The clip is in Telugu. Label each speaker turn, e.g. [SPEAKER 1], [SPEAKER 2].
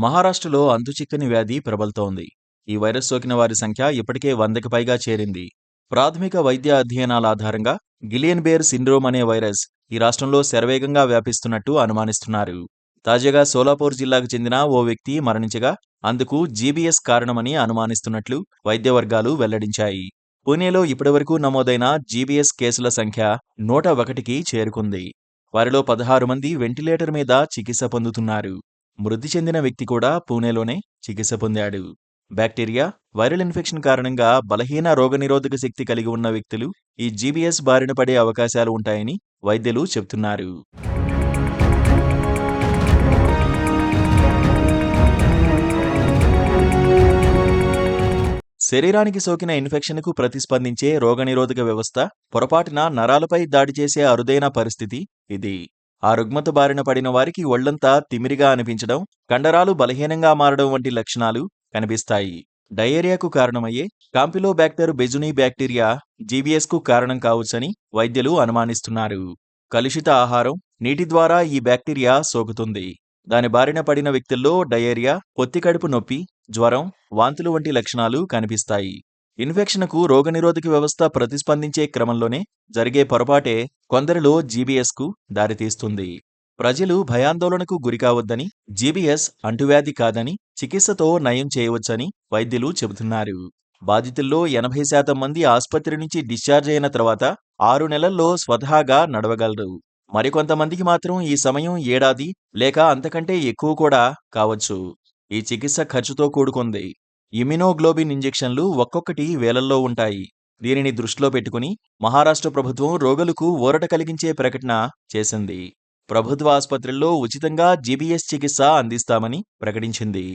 [SPEAKER 1] మహారాష్ట్రలో అంతుచిక్కని వ్యాధి ప్రబలుతోంది. ఈ వైరస్ సోకిన వారి సంఖ్య ఇప్పటికే 100కి పైగా చేరింది. ప్రాథమిక వైద్య అధ్యయనాల ఆధారంగా గిలియన్ బేర్ సిండ్రోమ్ అనే వైరస్ ఈ రాష్ట్రంలో శరవేగంగా వ్యాపిస్తున్నట్టు అనుమానిస్తున్నారు. తాజాగా సోలాపూర్ జిల్లాకు చెందిన ఓ వ్యక్తి మరణించగా అందుకు జీబీఎస్ కారణమని అనుమానిస్తున్నట్లు వైద్య వర్గాలు వెల్లడించాయి. పూణేలో ఇప్పటివరకు నమోదైన జీబీఎస్ కేసుల సంఖ్య 101కి చేరుకుంది. వారిలో 16 మంది వెంటిలేటర్ మీద చికిత్స పొందుతున్నారు. మృతి చెందిన వ్యక్తి కూడా పూణేలోనే చికిత్స పొందాడు. బ్యాక్టీరియా, వైరల్ ఇన్ఫెక్షన్ కారణంగా బలహీన రోగనిరోధక శక్తి కలిగి ఉన్న వ్యక్తులు ఈ జీబీఎస్ బారిన పడే అవకాశాలు ఉంటాయని వైద్యులు చెబుతున్నారు. శరీరానికి సోకిన ఇన్ఫెక్షన్కు ప్రతిస్పందించే రోగనిరోధక వ్యవస్థ పొరపాటున నరాలపై దాడి చేసే అరుదైన పరిస్థితి ఇది. ఆ రుగ్మత బారిన పడిన వారికి ఒళ్లంతా తిమిరిగా అనిపించడం, కండరాలు బలహీనంగా మారడం వంటి లక్షణాలు కనిపిస్తాయి. డయేరియాకు కారణమయ్యే కాంపిలోబాక్టర్ బెజునీ బ్యాక్టీరియా జీబీఎస్కు కారణం కావచ్చని వైద్యులు అనుమానిస్తున్నారు. కలుషిత ఆహారం, నీటి ద్వారా ఈ బ్యాక్టీరియా సోకుతుంది. దాని బారిన పడిన వ్యక్తుల్లో డయేరియా, పొత్తికడుపు నొప్పి, జ్వరం, వాంతులు వంటి లక్షణాలు కనిపిస్తాయి. ఇన్ఫెక్షన్కు రోగనిరోధక వ్యవస్థ ప్రతిస్పందించే క్రమంలోనే జరిగే పొరపాటే కొందరిలో జీబీఎస్కు దారితీస్తుంది. ప్రజలు భయాందోళనకు గురికావద్దని, జీబీఎస్ అంటువ్యాధి కాదని, చికిత్సతో నయం చేయవచ్చని వైద్యులు చెబుతున్నారు. బాధితుల్లో 80% మంది ఆసుపత్రి నుంచి డిశ్చార్జ్ అయిన తర్వాత 6 నెలల్లో స్వతహాగా నడవగలరు. మరికొంతమందికి మాత్రం ఈ సమయం ఏడాది లేక అంతకంటే ఎక్కువ కూడా కావచ్చు. ఈ చికిత్స ఖర్చుతో కూడుకుంది. ఇమ్యునోగ్లోబిన్ ఇంజెక్షన్లు ఒక్కొక్కటి వేలల్లో ఉంటాయి. దీనిని దృష్టిలో పెట్టుకుని మహారాష్ట్ర ప్రభుత్వం రోగులకు ఊరట కలిగించే ప్రకటన చేసింది. ప్రభుత్వ ఆసుపత్రుల్లో ఉచితంగా జీబీఎస్ చికిత్స అందిస్తామని ప్రకటించింది.